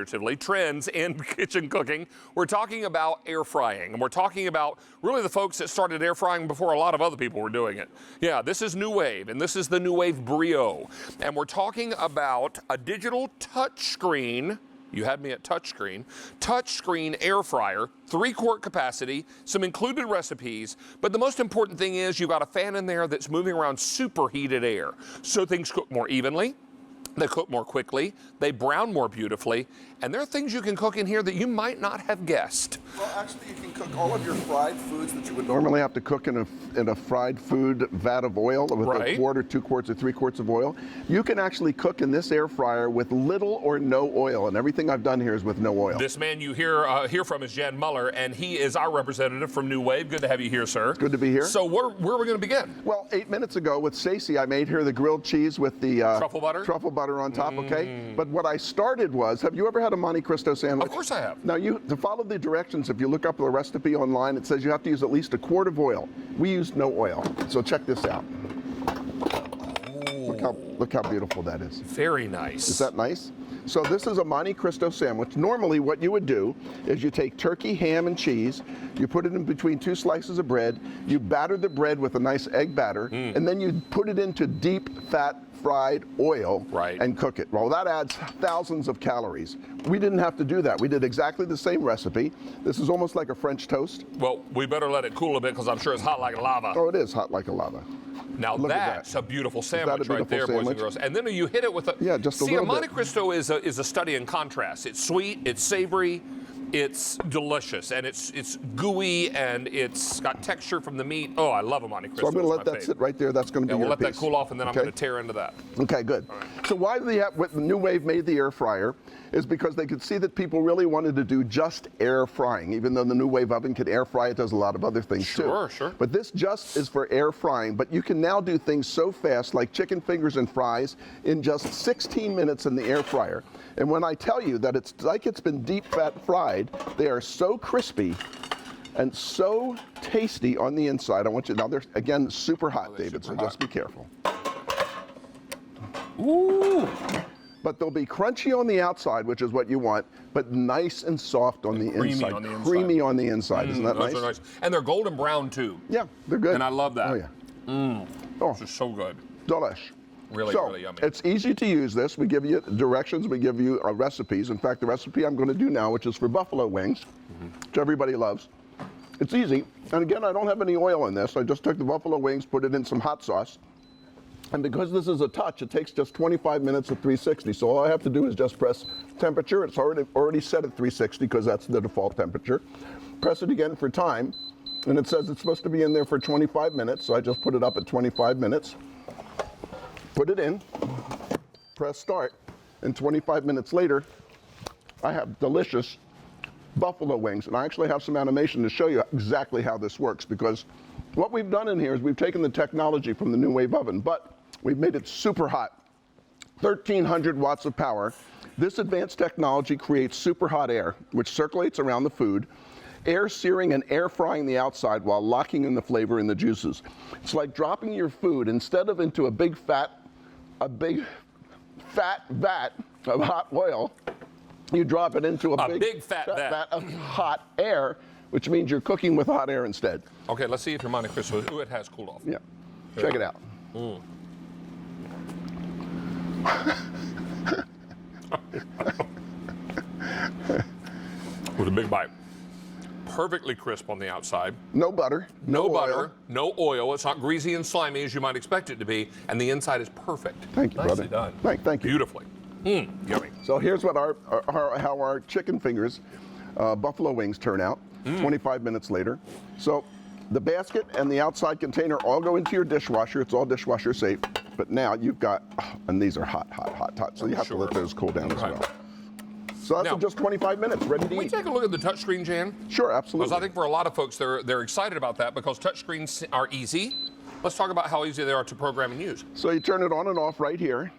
figuratively, trends in kitchen cooking. We're talking about air frying, and we're talking about really the folks that started air frying before a lot of other people were doing it. Yeah, this is NuWave, and this is the NuWave Brio, and we're talking about a digital touchscreen. You had me at touchscreen air fryer, 3-quart capacity, some included recipes, but the most important thing is you've got a fan in there that's moving around superheated air, so things cook more evenly. They cook more quickly, they brown more beautifully, and there are things you can cook in here that you might not have guessed. Well, actually, you can cook all of your fried foods that you would normally have to cook in a fried food vat of oil with a quart or 2 quarts or 3 quarts of oil. You can actually cook in this air fryer with little or no oil, and everything I've done here is with no oil. This man you hear from is Jan Muller, and he is our representative from NuWave. Good to have you here, sir. Good to be here. So where are we going to begin? Well, 8 minutes ago with Stacey, I made her the grilled cheese with the truffle butter on top, okay? But what I started was, have you ever had a Monte Cristo sandwich? Of course I have. Now, to follow the directions, if you look up the recipe online, it says you have to use at least 1 quart of oil. We used no oil, so check this out. Look how beautiful that is. Very nice. Is that nice? So this is a Monte Cristo sandwich. Normally what you would do is you take turkey, ham, and cheese, you put it in between 2 slices of bread, you batter the bread with a nice egg batter, and then you put it into deep fat fried oil and cook it. Well, that adds thousands of calories. We didn't have to do that. We did exactly the same recipe. This is almost like a French toast. Well, we better let it cool a bit because I'm sure it's hot like lava. Oh, it is hot like a lava. Now that's a beautiful sandwich right there, boys and girls. And then you hit it with a just a little bit. Monte Cristo is a study in contrast. It's sweet, it's savory, it's delicious, and it's gooey, and it's got texture from the meat. Oh, I love a Monte Cristo. So I'm going to let that sit right there. That's going to be your we'll let piece. that cool off, and then I'm going to tear into that. Okay, good. So why what NuWave made the air fryer is because they could see that people really wanted to do just air frying, even though the NuWave oven can air fry. It does a lot of other things too. Sure. But this just is for air frying. But you can now do things so fast, like chicken fingers and fries, in just 16 minutes in the air fryer. And when I tell you that it's like it's been deep fat fried, they are so crispy and so tasty on the inside. I want you, now they're, again, super hot, David, so just be careful. Ooh. But they'll be crunchy on the outside, which is what you want, but nice and soft on the inside. Creamy on the inside. Isn't that nice? Those are nice. And they're golden brown, too. Yeah, they're good. And I love that. Oh, yeah. Oh, this is so good. Delish. Really yummy. It's easy to use this. We give you directions, we give you recipes. In fact, the recipe I'm going to do now, which is for buffalo wings, which everybody loves. It's easy. And again, I don't have any oil in this. I just took the buffalo wings, put it in some hot sauce. And because this is a touch, it takes just 25 minutes at 360. So all I have to do is just press temperature. It's already set at 360 because that's the default temperature. Press it again for time. And it says it's supposed to be in there for 25 minutes. So I just put it up at 25 minutes. Put it in, press start, and 25 minutes later, I have delicious buffalo wings. And I actually have some animation to show you exactly how this works, because what we've done in here is we've taken the technology from the NuWave oven, but we've made it super hot, 1,300 watts of power. This advanced technology creates super hot air, which circulates around the food, air searing and air frying the outside while locking in the flavor and the juices. It's like dropping your food, instead of into a big fat vat of hot oil, you drop it into a big fat vat of hot air, which means you're cooking with hot air instead. Okay, let's see if your Monte Cristo, it has cooled off. Yeah, check it out. With a big bite. Perfectly crisp on the outside. No butter. No butter. No oil. It's not greasy and slimy as you might expect it to be. And the inside is perfect. Thank you, Nicely brother. done. Thank you. Beautifully. Yummy. So here's what how our chicken fingers, buffalo wings turn out 25 minutes later. So the basket and the outside container all go into your dishwasher. It's all dishwasher safe. But now you've got, and these are hot. So you have to let those cool down as well. So that's in just 25 minutes, ready to eat. Can we take a look at the touchscreen, Jan? Sure, absolutely. Because I think for a lot of folks, they're excited about that because touchscreens are easy. Let's talk about how easy they are to program and use. So you turn it on and off right here.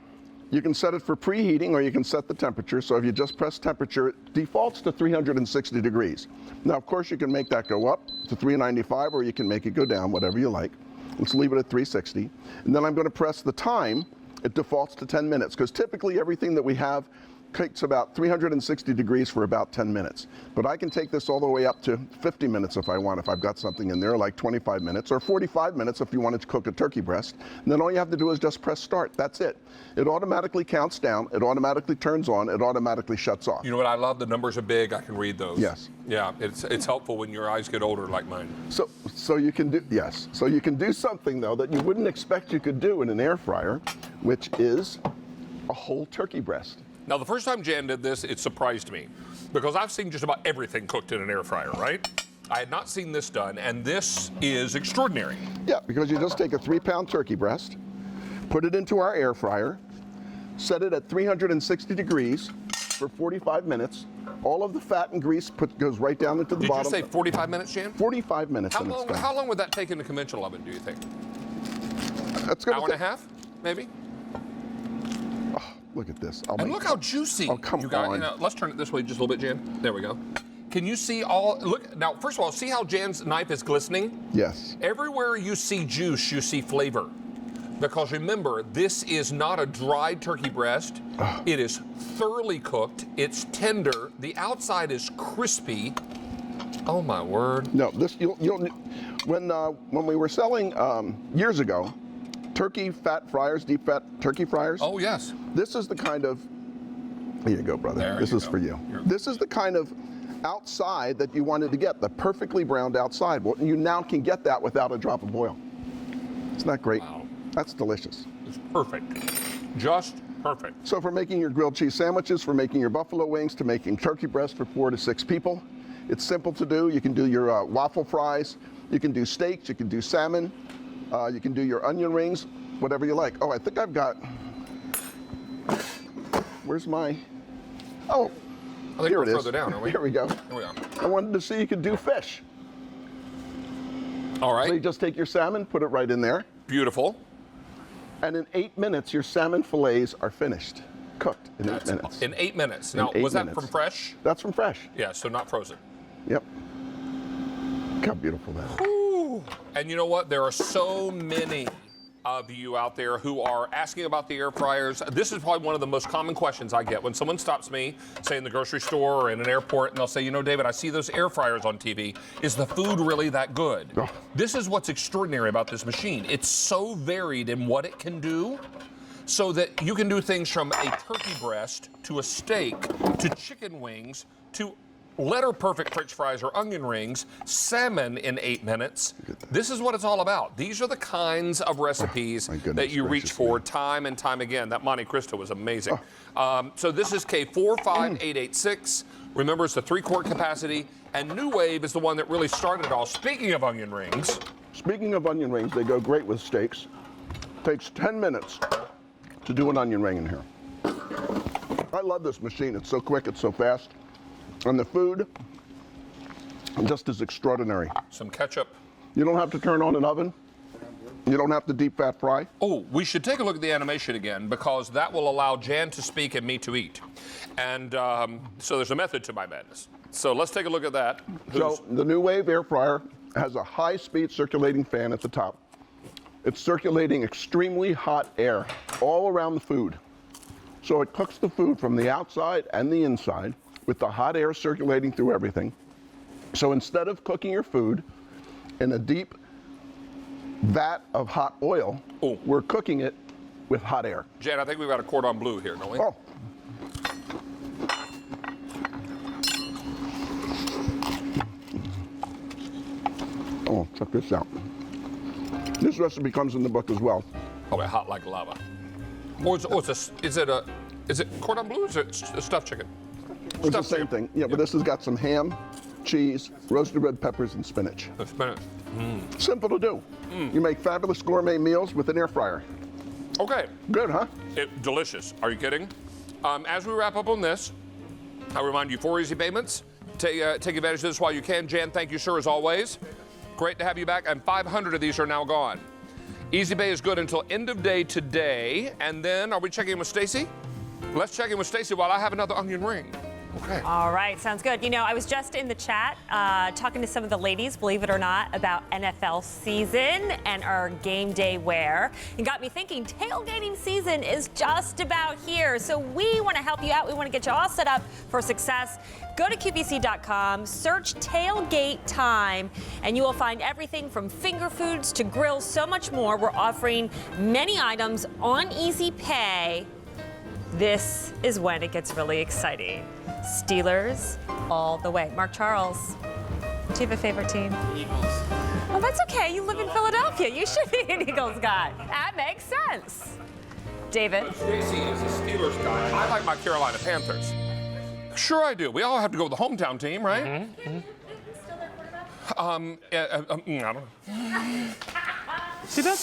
You can set it for preheating or you can set the temperature. So if you just press temperature, it defaults to 360 degrees. Now, of course, you can make that go up to 395 or you can make it go down, whatever you like. Let's leave it at 360. And then I'm going to press the time. It defaults to 10 minutes because typically everything that we have cooks about 360 degrees for about 10 minutes. But I can take this all the way up to 50 minutes if I want, if I've got something in there, like 25 minutes, or 45 minutes if you wanted to cook a turkey breast. And then all you have to do is just press start. That's it. It automatically counts down, it automatically turns on, it automatically shuts off. You know what I love? The numbers are big. I can read those. Yes. Yeah, it's helpful when your eyes get older like mine. So you can do, yes. So you can do something though that you wouldn't expect you could do in an air fryer, which is a whole turkey breast. Now, the first time Jan did this, it surprised me because I've seen just about everything cooked in an air fryer, right? I had not seen this done, and this is extraordinary. Yeah, because you just take a 3-pound turkey breast, put it into our air fryer, set it at 360 degrees for 45 minutes. All of the fat and grease goes right down into the bottom. Did you say 45 minutes, Jan? 45 minutes. How long would that take in the conventional oven, do you think? That's going Hour and a half, maybe? Look at this. And look how juicy. Oh, come on. You know, let's turn it this way just a little bit, Jan. There we go. Can you see look, now, first of all, see how Jan's knife is glistening? Yes. Everywhere you see juice, you see flavor. Because remember, this is not a dried turkey breast. It is thoroughly cooked. It's tender. The outside is crispy. Oh, my word. No, this, when we were selling years ago, turkey fat fryers, deep fat turkey fryers. Oh, yes. This is the kind of, here you go, brother. This is for you. This is the kind of outside that you wanted to get, the perfectly browned outside. Well, you now can get that without a drop of oil. Isn't that great? Wow. That's delicious. It's perfect. Just perfect. So for making your grilled cheese sandwiches, for making your buffalo wings, to making turkey breast for 4 to 6 people, it's simple to do. You can do your waffle fries, you can do steaks, you can do salmon, you can do your onion rings, whatever you like. Oh, I think I've got, where's my, oh, I think here we're it is. further down, are we? Here we go. Here we are. I wanted to see you could do fish. All right. So you just take your salmon, put it right in there. Beautiful. And in 8 minutes, your salmon fillets are finished, cooked in 8 minutes. In 8 minutes. Now, was that from fresh? That's from fresh. Yeah, so not frozen. Yep. Look how beautiful that is. Ooh. And you know what? There are so many of you out there who are asking about the air fryers. This is probably one of the most common questions I get when someone stops me, say in the grocery store or in an airport, and they'll say, you know, David, I see those air fryers on TV. Is the food really that good? Oh. This is what's extraordinary about this machine. It's so varied in what it can do, so that you can do things from a turkey breast to a steak to chicken wings to letter perfect French fries or onion rings, salmon in 8 minutes. This is what it's all about. These are the kinds of recipes that you reach for time and time again. That Monte Cristo was amazing. So this is K45886. Remember, it's the 3-quart capacity, and NuWave is the one that really started it all. Speaking of onion rings. Speaking of onion rings, they go great with steaks. Takes 10 minutes to do an onion ring in here. I love this machine. It's so quick, it's so fast. And the food just is extraordinary. Some ketchup. You don't have to turn on an oven. You don't have to deep fat fry. Oh, we should take a look at the animation again, because that will allow Jan to speak and me to eat. And so there's a method to my madness. So let's take a look at that. So the NuWave Air Fryer has a high-speed circulating fan at the top. It's circulating extremely hot air all around the food. So it cooks the food from the outside and the inside, with the hot air circulating through everything. So instead of cooking your food in a deep vat of hot oil, we're cooking it with hot air. Jan, I think we've got a cordon bleu here, don't we? Oh. Oh, check this out. This recipe comes in the book as well. Oh, hot like lava. Is it cordon bleu or is it stuffed chicken? It's the same thing. Yeah, but this has got some ham, cheese, roasted red peppers, and spinach. Spinach. Simple to do. You make fabulous gourmet meals with an air fryer. Okay. Good, huh? Delicious. Are you kidding? As we wrap up on this, I remind you 4 easy payments. Take advantage of this while you can. Jan, thank you, sir, as always. Great to have you back. And 500 of these are now gone. Easy Pay is good until end of day today. And then, are we checking in with Stacy? Let's check in with Stacy while I have another onion ring. Okay. All right, sounds good. You know, I was just in the chat talking to some of the ladies, believe it or not, about NFL season and our game day wear. It got me thinking, tailgating season is just about here. So we want to help you out. We want to get you all set up for success. Go to QVC.com, search tailgate time, and you will find everything from finger foods to grills, so much more. We're offering many items on easy pay. This is when it gets really exciting. Steelers all the way. Mark Charles, do you have a favorite team? Eagles. Oh, that's okay. You live in Philadelphia. You should be an Eagles guy. That makes sense. David? JC is a Steelers guy. I like my Carolina Panthers. Sure I do. We all have to go with the hometown team, right? I don't know. See, that's